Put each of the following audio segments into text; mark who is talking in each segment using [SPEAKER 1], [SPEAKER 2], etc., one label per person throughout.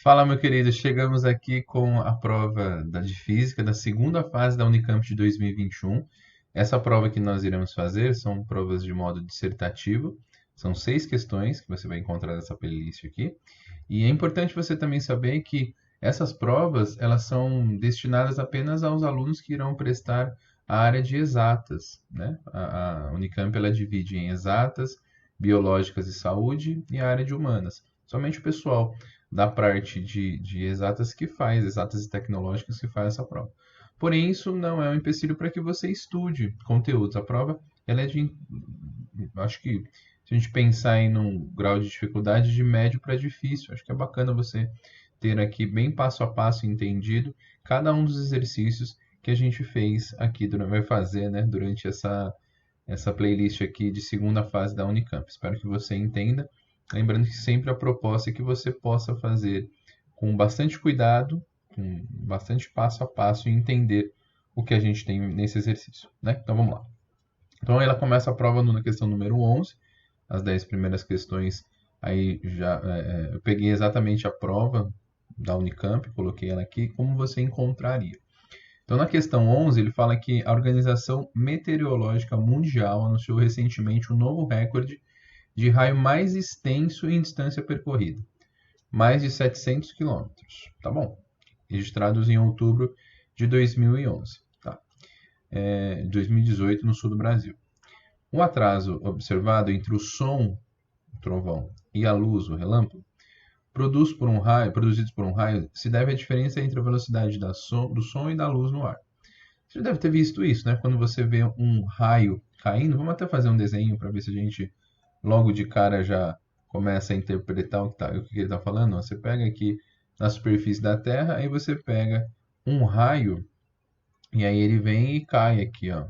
[SPEAKER 1] Fala, meu querido. Chegamos aqui com a prova de física da segunda fase da Unicamp de 2021. Essa prova que nós iremos fazer são provas de modo dissertativo. São 6 questões que você vai encontrar nessa playlist aqui. E é importante você também saber que essas provas elas são destinadas apenas aos alunos que irão prestar a área de exatas, né? A Unicamp ela divide em exatas, biológicas e saúde e a área de humanas. Somente o pessoal da parte de exatas que faz, exatas e tecnológicas que faz essa prova. Porém, isso não é um empecilho para que você estude conteúdos. A prova, ela é acho que se a gente pensar em um grau de dificuldade de médio para difícil, acho que é bacana você ter aqui bem passo a passo entendido cada um dos exercícios que a gente fez aqui, vai fazer, né, durante essa playlist aqui de segunda fase da Unicamp. Espero que você entenda. Lembrando que sempre a proposta é que você possa fazer com bastante cuidado, com bastante passo a passo e entender o que a gente tem nesse exercício, né? Então vamos lá. Então ela começa a prova na questão número 11, as 10 primeiras questões aí já eu peguei exatamente a prova da Unicamp, coloquei ela aqui, como você encontraria. Então, na questão 11, ele fala que a Organização Meteorológica Mundial anunciou recentemente um novo recorde de raio mais extenso em distância percorrida, mais de 700 quilômetros. Tá bom? Registrados em outubro de 2011, tá? 2018 no sul do Brasil. O atraso observado entre o som, o trovão, e a luz, o relâmpago, produzidos por um raio, se deve à diferença entre a velocidade do som e da luz no ar. Você já deve ter visto isso, né? Quando você vê um raio caindo, vamos até fazer um desenho para ver se a gente logo de cara já começa a interpretar o que ele está falando. Você pega aqui na superfície da Terra, aí você pega um raio e aí ele vem e cai aqui, ó.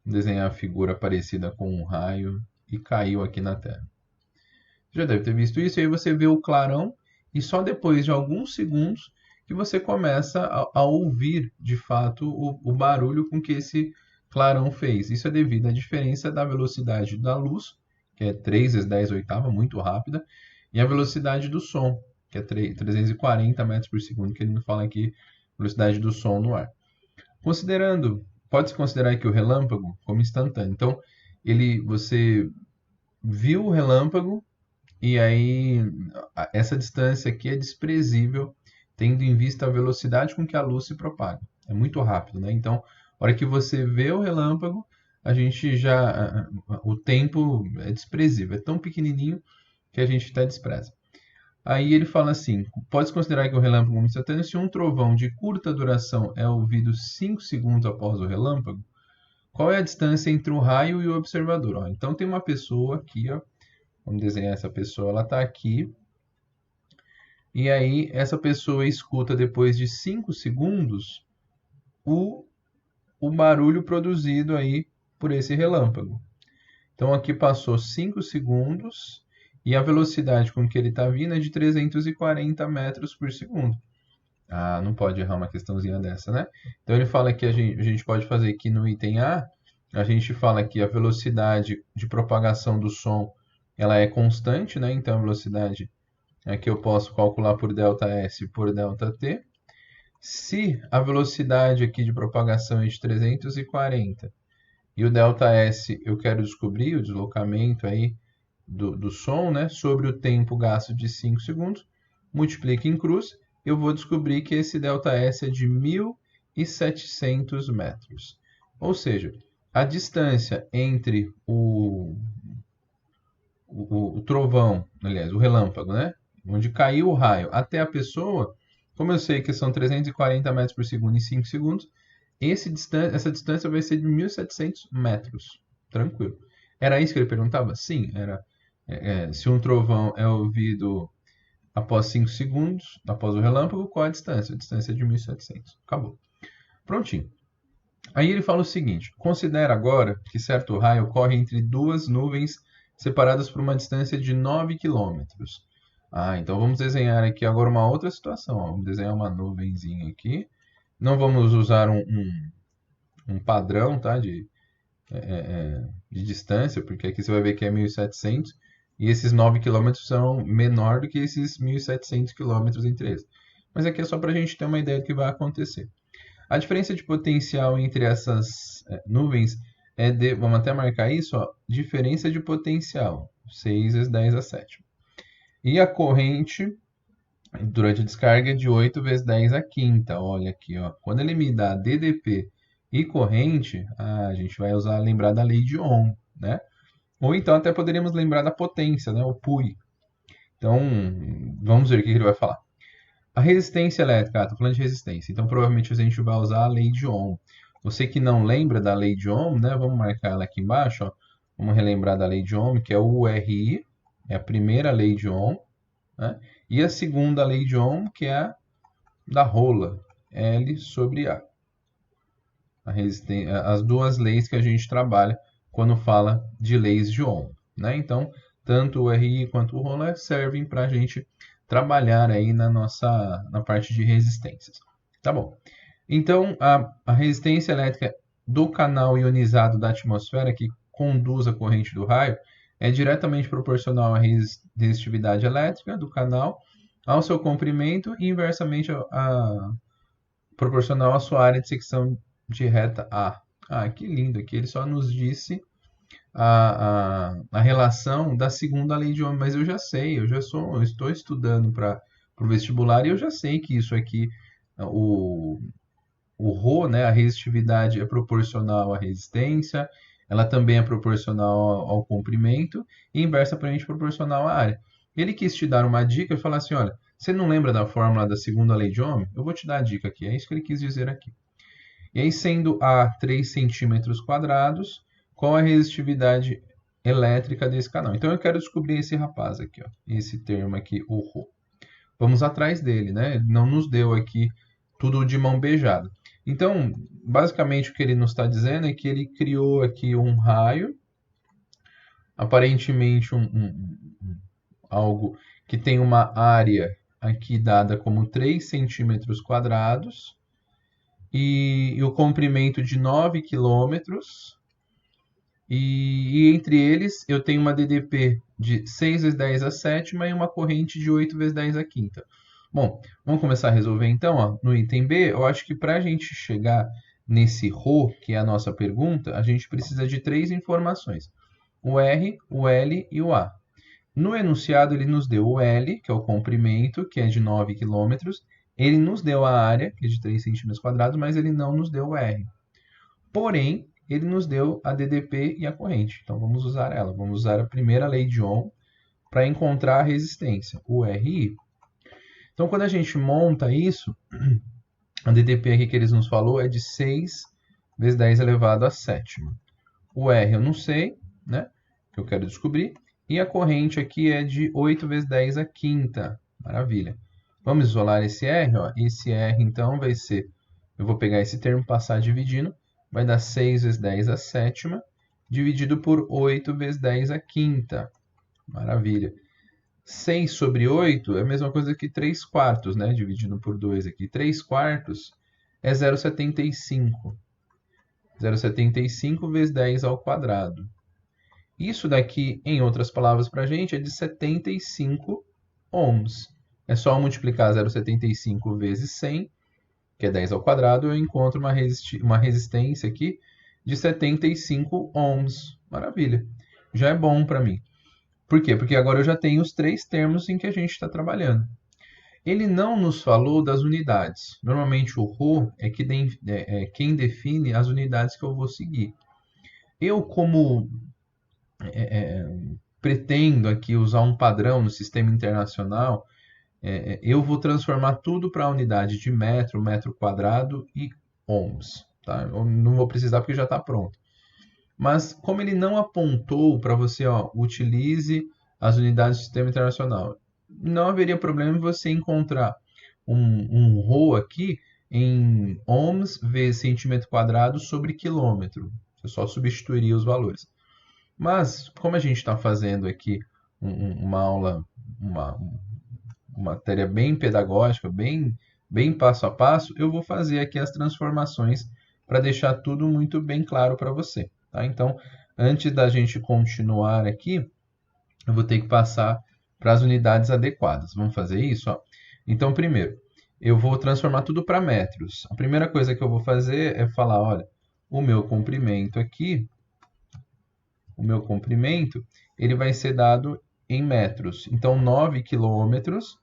[SPEAKER 1] Vou desenhar a figura parecida com um raio e caiu aqui na Terra. Já deve ter visto isso, e aí você vê o clarão e só depois de alguns segundos que você começa a ouvir de fato o barulho com que esse clarão fez. Isso é devido à diferença da velocidade da luz, que é 3 vezes 10 oitava, muito rápida, e a velocidade do som, que é 340 metros por segundo, que ele não fala aqui, velocidade do som no ar. Pode-se considerar aqui o relâmpago como instantâneo. Então, você viu o relâmpago e aí essa distância aqui é desprezível, tendo em vista a velocidade com que a luz se propaga. É muito rápido, né? Então, a hora que você vê o relâmpago, a gente já o tempo é desprezível, é tão pequenininho que a gente até despreza. Aí ele fala assim: pode-se considerar que o relâmpago é instantâneo se um trovão de curta duração é ouvido 5 segundos após o relâmpago. Qual é a distância entre o raio e o observador? Ó, então tem uma pessoa aqui, ó, vamos desenhar essa pessoa, ela está aqui, e aí essa pessoa escuta depois de 5 segundos o, o barulho produzido aí por esse relâmpago. Então aqui passou 5 segundos e a velocidade com que ele está vindo é de 340 metros por segundo. Ah, não pode errar uma questãozinha dessa, né? Então ele fala que a gente pode fazer aqui no item a gente fala que a velocidade de propagação do som ela é constante, né? Então a velocidade que eu posso calcular por ΔS por ΔT. Se a velocidade aqui de propagação é de 340 e o ΔS eu quero descobrir o deslocamento aí do som, né, sobre o tempo gasto de 5 segundos, multiplica em cruz, eu vou descobrir que esse ΔS é de 1.700 metros. Ou seja, a distância entre o trovão, aliás, o relâmpago, né, onde caiu o raio, até a pessoa, como eu sei que são 340 metros por segundo em 5 segundos, essa distância vai ser de 1.700 metros. Tranquilo. Era isso que ele perguntava? Sim, era. Se um trovão é ouvido após 5 segundos, após o relâmpago, qual a distância? A distância é de 1.700. Acabou. Prontinho. Aí ele fala o seguinte: considera agora que certo raio ocorre entre duas nuvens separadas por uma distância de 9 quilômetros. Ah, então vamos desenhar aqui agora uma outra situação. Ó. Vamos desenhar uma nuvenzinha aqui. Não vamos usar um padrão, tá? De distância, porque aqui você vai ver que é 1.700. E esses 9 quilômetros são menor do que esses 1.700 quilômetros entre eles. Mas aqui é só para a gente ter uma ideia do que vai acontecer. A diferença de potencial entre essas nuvens é de, vamos até marcar isso, ó, diferença de potencial, 6 vezes 10 a 7. E a corrente, durante a descarga, é de 8 vezes 10 a quinta. Olha aqui, ó. Quando ele me dá DDP e corrente, a gente vai lembrar da lei de Ohm, né? Ou então até poderíamos lembrar da potência, né? O PUI. Então, vamos ver o que ele vai falar. A resistência elétrica, estou falando de resistência, então provavelmente a gente vai usar a lei de Ohm. Você que não lembra da lei de Ohm, né? Vamos marcar ela aqui embaixo, ó. Vamos relembrar da lei de Ohm, que é o URI, é a primeira lei de Ohm, né? E a segunda lei de Ohm, que é a da rola, L sobre A. As duas leis que a gente trabalha quando fala de leis de Ohm, né? Então, tanto o RI quanto o rola servem para a gente trabalhar aí na parte de resistências. Tá bom. Então, a resistência elétrica do canal ionizado da atmosfera que conduz a corrente do raio é diretamente proporcional à resistividade elétrica do canal, ao seu comprimento e inversamente proporcional à sua área de secção de reta A. Ah, que lindo aqui. Ele só nos disse a relação da segunda lei de Ohm, mas eu já sei, eu estou estudando para o vestibular e eu já sei que isso aqui, o ρ, né, a resistividade é proporcional à resistência, ela também é proporcional ao comprimento e inversamente proporcional à área. Ele quis te dar uma dica e falar assim, olha, você não lembra da fórmula da segunda lei de Ohm? Eu vou te dar a dica aqui, é isso que ele quis dizer aqui. E aí, sendo A 3 centímetros quadrados, qual a resistividade elétrica desse canal? Então, eu quero descobrir esse rapaz aqui, ó, esse termo aqui, o ρ. Vamos atrás dele, né? Ele não nos deu aqui tudo de mão beijada. Então, basicamente, o que ele nos está dizendo é que ele criou aqui um raio, aparentemente algo que tem uma área aqui dada como 3 centímetros quadrados, e o comprimento de 9 quilômetros. E entre eles eu tenho uma DDP de 6 vezes 10 a sétima e uma corrente de 8 vezes 10 a quinta. Bom, vamos começar a resolver então. Ó. No item B, eu acho que para a gente chegar nesse ρ, que é a nossa pergunta, a gente precisa de 3 informações. O R, o L e o A. No enunciado, ele nos deu o L, que é o comprimento, que é de 9 quilômetros. Ele nos deu a área, que é de 3 centímetros quadrados, mas ele não nos deu o R. Porém, ele nos deu a DDP e a corrente. Então, vamos usar ela. Vamos usar a primeira lei de Ohm para encontrar a resistência, o RI. Então, quando a gente monta isso, a DDP aqui que eles nos falou é de 6 vezes 10 elevado a sétima. O R eu não sei, né? Que eu quero descobrir. E a corrente aqui é de 8 vezes 10 a quinta. Maravilha. Vamos isolar esse R. Ó. Esse R, então, vai ser... Eu vou pegar esse termo, passar dividindo. Vai dar 6 vezes 10 a sétima, dividido por 8 vezes 10 a quinta. Maravilha. 6 sobre 8 é a mesma coisa que 3 quartos, né? Dividindo por 2 aqui. 3 quartos é 0,75. 0,75 vezes 10 ao quadrado. Isso daqui, em outras palavras para a gente, é de 75 ohms. É só multiplicar 0,75 vezes 100, que é 10 ao quadrado, eu encontro uma resistência aqui de 75 ohms. Maravilha. Já é bom para mim. Por quê? Porque agora eu já tenho os 3 termos em que a gente está trabalhando. Ele não nos falou das unidades. Normalmente o ρ é quem define as unidades que eu vou seguir. Eu, como pretendo aqui usar um padrão no sistema internacional, eu vou transformar tudo para a unidade de metro, metro quadrado e ohms. Tá? Eu não vou precisar porque já está pronto. Mas como ele não apontou para você, ó, utilize as unidades do sistema internacional, não haveria problema em você encontrar um ρ aqui em ohms vezes centímetro quadrado sobre quilômetro. Você só substituiria os valores. Mas, como a gente está fazendo aqui uma aula, uma matéria bem pedagógica, bem passo a passo, eu vou fazer aqui as transformações para deixar tudo muito bem claro para você. Tá? Então, antes da gente continuar aqui, eu vou ter que passar para as unidades adequadas. Vamos fazer isso? Ó. Então, primeiro, eu vou transformar tudo para metros. A primeira coisa que eu vou fazer é falar, olha, o meu comprimento aqui, ele vai ser dado em metros. Então, 9 quilômetros,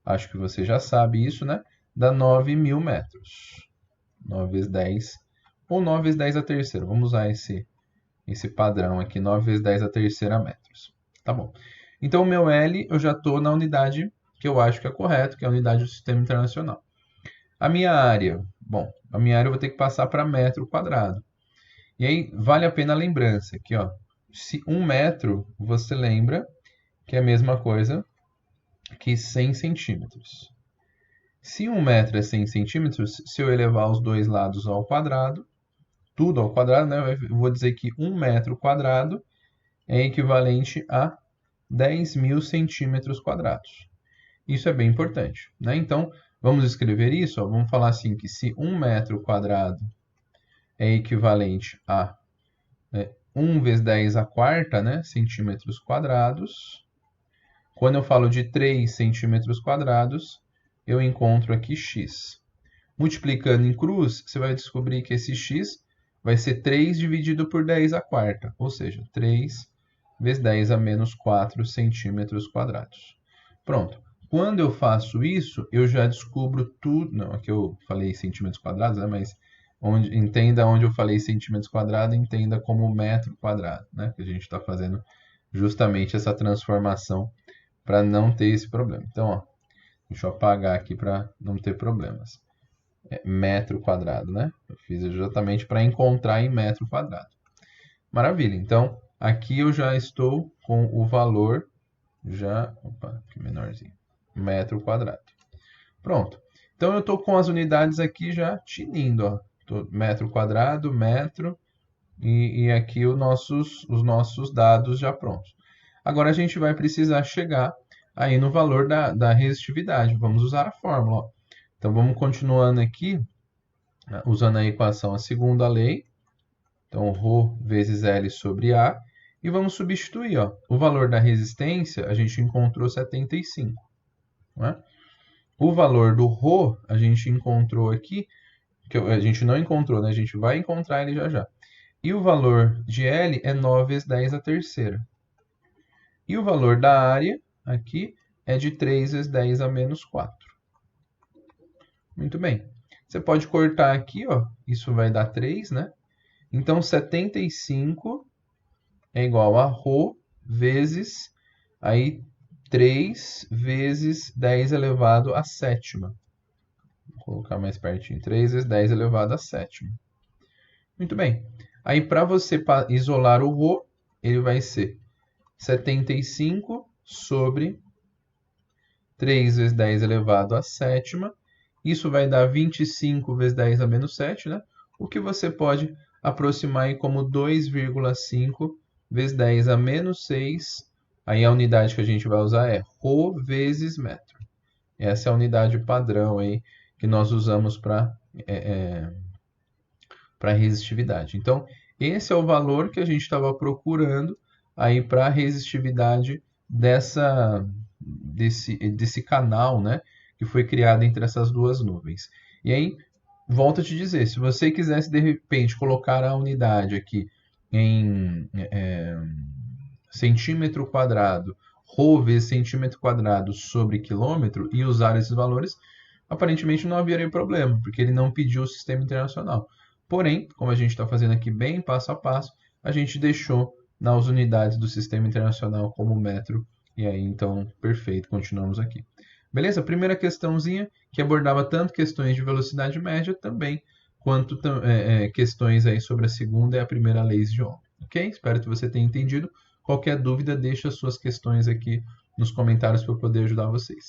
[SPEAKER 1] acho que você já sabe isso, né? Dá 9.000 metros. 9 vezes 10, ou 9 vezes 10 a terceira. Vamos usar esse padrão aqui, 9 vezes 10 a terceira metros. Tá bom. Então, o meu L, eu já estou na unidade que eu acho que é correto, que é a unidade do sistema internacional. A minha área, bom, a minha área eu vou ter que passar para metro quadrado. E aí, vale a pena a lembrança aqui, ó. Se 1 metro, você lembra que é a mesma coisa que 100 centímetros. Se 1 metro é 100 centímetros, se eu elevar os dois lados ao quadrado, tudo ao quadrado, né? Eu vou dizer que 1 metro quadrado é equivalente a 10.000 centímetros quadrados. Isso é bem importante, né? Então, vamos escrever isso, ó. Vamos falar assim, que se 1 metro quadrado é equivalente a 1 vezes 10 a quarta, né? Centímetros quadrados. Quando eu falo de 3 centímetros quadrados, eu encontro aqui x. Multiplicando em cruz, você vai descobrir que esse x vai ser 3 dividido por 10 a quarta, ou seja, 3 vezes 10 a menos 4 centímetros quadrados. Pronto. Quando eu faço isso, eu já descubro tudo... Não, aqui eu falei centímetros quadrados, né? Mas entenda onde eu falei centímetros quadrados, entenda como metro quadrado, né? Que a gente está fazendo justamente essa transformação para não ter esse problema. Então, ó, deixa eu apagar aqui para não ter problemas. Metro quadrado, né? Eu fiz exatamente para encontrar em metro quadrado. Maravilha. Então, aqui eu já estou com o valor opa, que menorzinho. Metro quadrado. Pronto. Então, eu estou com as unidades aqui já tinindo, ó. Metro quadrado, metro, e aqui os nossos dados já prontos. Agora, a gente vai precisar chegar aí no valor da resistividade. Vamos usar a fórmula, ó. Então, vamos continuando aqui, usando a equação, a segunda lei. Então, ρ vezes L sobre A. E vamos substituir, ó. O valor da resistência, a gente encontrou 75. Não é? O valor do ρ, a gente encontrou aqui, que a gente não encontrou, né? A gente vai encontrar ele já já. E o valor de L é 9 vezes 10 a terceira. E o valor da área, aqui, é de 3 vezes 10 a menos 4. Muito bem. Você pode cortar aqui, ó. Isso vai dar 3, né? Então, 75 é igual a ρ vezes aí 3 vezes 10 elevado à sétima. Vou colocar mais pertinho. 3 vezes 10 elevado à sétima. Muito bem. Aí, para você isolar o ρ, ele vai ser 75 sobre 3 vezes 10 elevado à sétima. Isso vai dar 25 vezes 10 a menos 7, né? O que você pode aproximar aí como 2,5 vezes 10 a menos 6. Aí a unidade que a gente vai usar é ρ vezes metro. Essa é a unidade padrão aí que nós usamos para resistividade. Então, esse é o valor que a gente estava procurando aí para a resistividade desse canal, né, que foi criado entre essas duas nuvens. E aí, volto a te dizer, se você quisesse de repente colocar a unidade aqui em centímetro quadrado, ρ vezes centímetro quadrado sobre quilômetro e usar esses valores, aparentemente não haveria problema, porque ele não pediu o sistema internacional. Porém, como a gente está fazendo aqui bem passo a passo, a gente deixou nas unidades do sistema internacional como metro, e aí então, perfeito, continuamos aqui. Beleza? Primeira questãozinha, que abordava tanto questões de velocidade média também, quanto questões aí sobre a segunda e a primeira leis de Ohm. Ok? Espero que você tenha entendido. Qualquer dúvida, deixe as suas questões aqui nos comentários para eu poder ajudar vocês.